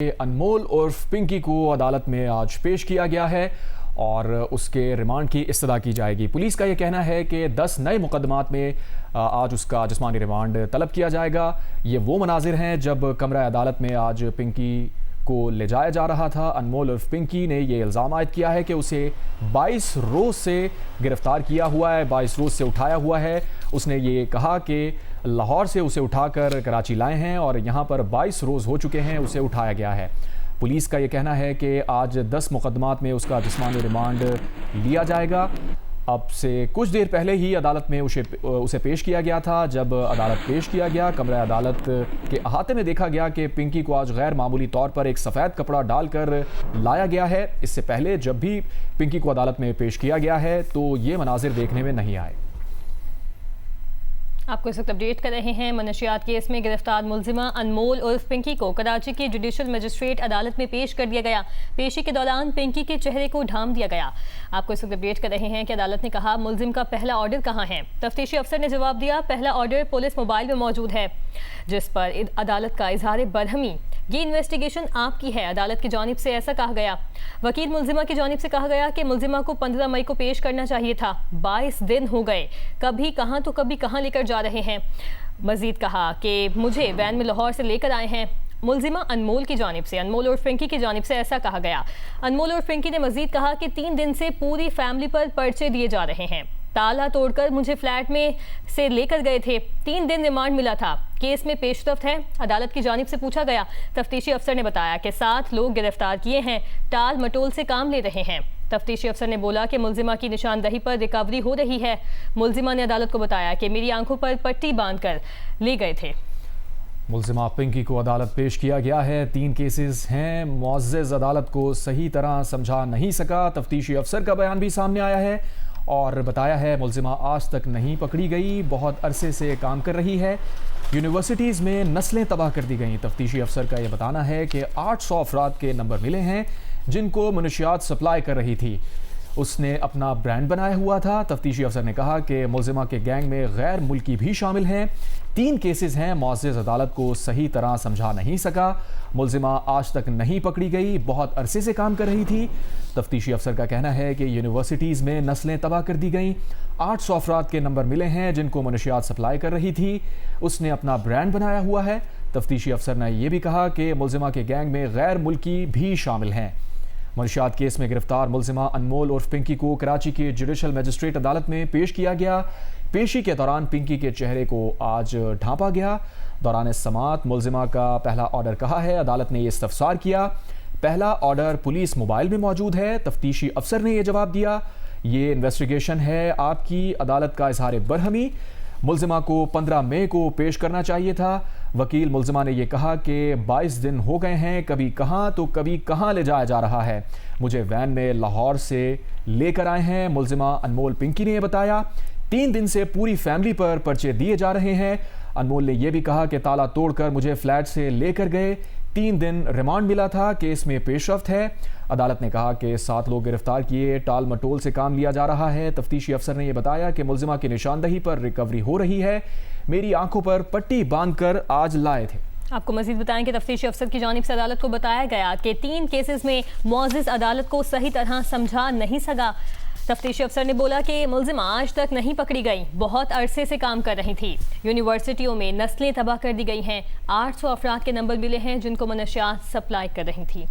अनमोल उर्फ पिंकी को अदालत में आज पेश किया गया है और उसके रिमांड की इस्तदा की जाएगी। पुलिस का यह कहना है कि 10 नए मुकदमात में आज उसका जिस्मानी रिमांड तलब किया जाएगा। ये वो मनाजिर हैं जब कमरा अदालत में आज पिंकी को ले जाया जा रहा था। अनमोल उर्फ पिंकी ने ये इल्ज़ाम आयद किया है कि उसे 22 रोज़ से गिरफ्तार किया हुआ है, 22 रोज़ से उठाया हुआ है। उसने ये कहा कि लाहौर से उसे उठाकर कराची लाए हैं और यहाँ पर 22 रोज़ हो चुके हैं, उसे उठाया गया है। पुलिस का ये कहना है कि आज 10 मुकदमात में उसका जिस्मानी रिमांड लिया जाएगा। अब से कुछ देर पहले ही अदालत में उसे पेश किया गया था। जब अदालत पेश किया गया, कमरा अदालत के अहाते में देखा गया कि पिंकी को आज गैर मामूली तौर पर एक सफ़ेद कपड़ा डालकर लाया गया है। इससे पहले जब भी पिंकी को अदालत में पेश किया गया है तो ये मनाजिर देखने में नहीं आए। आपको इस वक्त अपडेट कर रहे हैं। मनशियात केस में गिरफ्तार मुलजिमा अनमोल उर्फ पिंकी को कराची की जुडिशल मजिस्ट्रेट अदालत में पेश कर दिया गया। पेशी के दौरान पिंकी के चेहरे को ढांप दिया गया। आपको इस वक्त अपडेट कर रहे हैं कि अदालत ने कहा मुलजिम का पहला ऑर्डर कहाँ है। तफ्तीशी अफसर ने जवाब दिया पहला ऑर्डर पुलिस मोबाइल में मौजूद है, जिस पर अदालत का इजहार बरहमी, ये इन्वेस्टिगेशन आपकी है, अदालत की जानिब से ऐसा कहा गया। वकील मुलजिमा की जानिब से कहा गया कि मुलजिमा को 15 मई को पेश करना चाहिए था, 22 दिन हो गए, कभी कहाँ तो कभी कहाँ लेकर जा रहे हैं। मजीद कहा कि मुझे वैन में लाहौर से लेकर आए हैं। मुलजिमा अनमोल की जानिब से, अनमोल और पिंकी की जानिब से ऐसा कहा गया। अनमोल और पिंकी ने मजीद कहा कि 3 दिन से पूरी फैमिली पर पर्चे दिए जा रहे हैं, ताला तोड़कर मुझे फ्लैट में से लेकर गए थे, 3 दिन रिमांड मिला था, केस में पेशरफ्त है। अदालत की जानिब से पूछा गया। तफ्तीशी अफसर ने बताया कि 7 लोग गिरफ्तार किए हैं, टाल मटोल से काम ले रहे हैं। तफ्तीशी अफसर ने बोला कि मुलजिमा की निशानदही पर रिकवरी हो रही है। मुलजिमा ने अदालत को बताया कि मेरी आंखों पर पट्टी बांधकर ले गए थे। मुलजिमा पिंकी को अदालत पेश किया गया है। 3 केसेस हैं। मुअज़्ज़ज़ अदालत को सही तरह समझा नहीं सका। तफ्तीशी अफसर का बयान भी सामने आया है और बताया है मुलजिमा आज तक नहीं पकड़ी गई, बहुत अरसे से काम कर रही है। यूनिवर्सिटीज़ में नस्लें तबाह कर दी गई। तफ्तीशी अफसर का यह बताना है कि 800 अफराद के नंबर मिले हैं जिनको मनशियात सप्लाई कर रही थी। उसने अपना ब्रांड बनाया हुआ था। तफ्तीशी अफसर ने कहा कि मुलजिमा के गैंग में गैर मुल्की भी शामिल हैं। 3 केसेस हैं। मुअज़्ज़ज़ अदालत को सही तरह समझा नहीं सका। मुलजिमा आज तक नहीं पकड़ी गई, बहुत अरसे से काम कर रही थी। तफ्तीशी अफसर का कहना है कि यूनिवर्सिटीज़ में नस्लें तबाह कर दी गई। 800 अफराद के नंबर मिले हैं जिनको मनशियात सप्लाई कर रही थी। उसने अपना ब्रांड बनाया हुआ है। तफ्तीशी अफसर ने यह भी कहा कि मुलजिमा के गैंग में गैर मुल्की भी शामिल हैं। मनशियात केस में गिरफ्तार मुलजिमा अनमोल उर्फ पिंकी को कराची की जुडिशल मजिस्ट्रेट अदालत में पेश किया गया। पेशी के दौरान पिंकी के चेहरे को आज ढांपा गया। दौरान समाअत मुलजिमा का पहला ऑर्डर कहा है। अदालत ने यह इस्तफसार किया पहला ऑर्डर पुलिस मोबाइल में मौजूद है। तफ्तीशी अफसर ने यह जवाब दिया ये इन्वेस्टिगेशन है आपकी, अदालत का इजहार बरहमी, मुलजिमा को 15 मई को पेश करना चाहिए था। वकील मुलजिमा ने यह कहा कि 22 दिन हो गए हैं, कभी कहाँ तो कभी कहाँ ले जाया जा रहा है, मुझे वैन में लाहौर से लेकर आए हैं। मुलजिमा अनमोल पिंकी ने यह बताया 3 दिन से पूरी फैमिली पर पर्चे दिए जा रहे हैं। अनमोल ने यह भी कहा कि ताला तोड़कर मुझे फ्लैट से लेकर गए, 3 दिन रिमांड मिला था, केस में पेशरफ्त है। अदालत ने कहा कि 7 लोग गिरफ्तार किए, टाल मटोल से काम लिया जा रहा है। तफ्तीशी अफसर ने यह बताया कि मुलजिमा की निशानदही पर रिकवरी हो रही है, मेरी आंखों पर पट्टी बांधकर आज लाए थे। आपको मजीद बताएं कि तफ्तीशी अफसर की जानिब से अदालत को बताया गया कि 3 केसेस में मुअज़्ज़ज़ अदालत को सही तरह समझा नहीं सका। तफ्तीशी अफसर ने बोला कि मुलजिमा आज तक नहीं पकड़ी गई, बहुत अरसे से काम कर रही थी। यूनिवर्सिटियों में नस्लें तबाह कर दी गई हैं। 800 अफराद के नंबर मिले हैं जिनको मनशियात सप्लाई कर रही थी।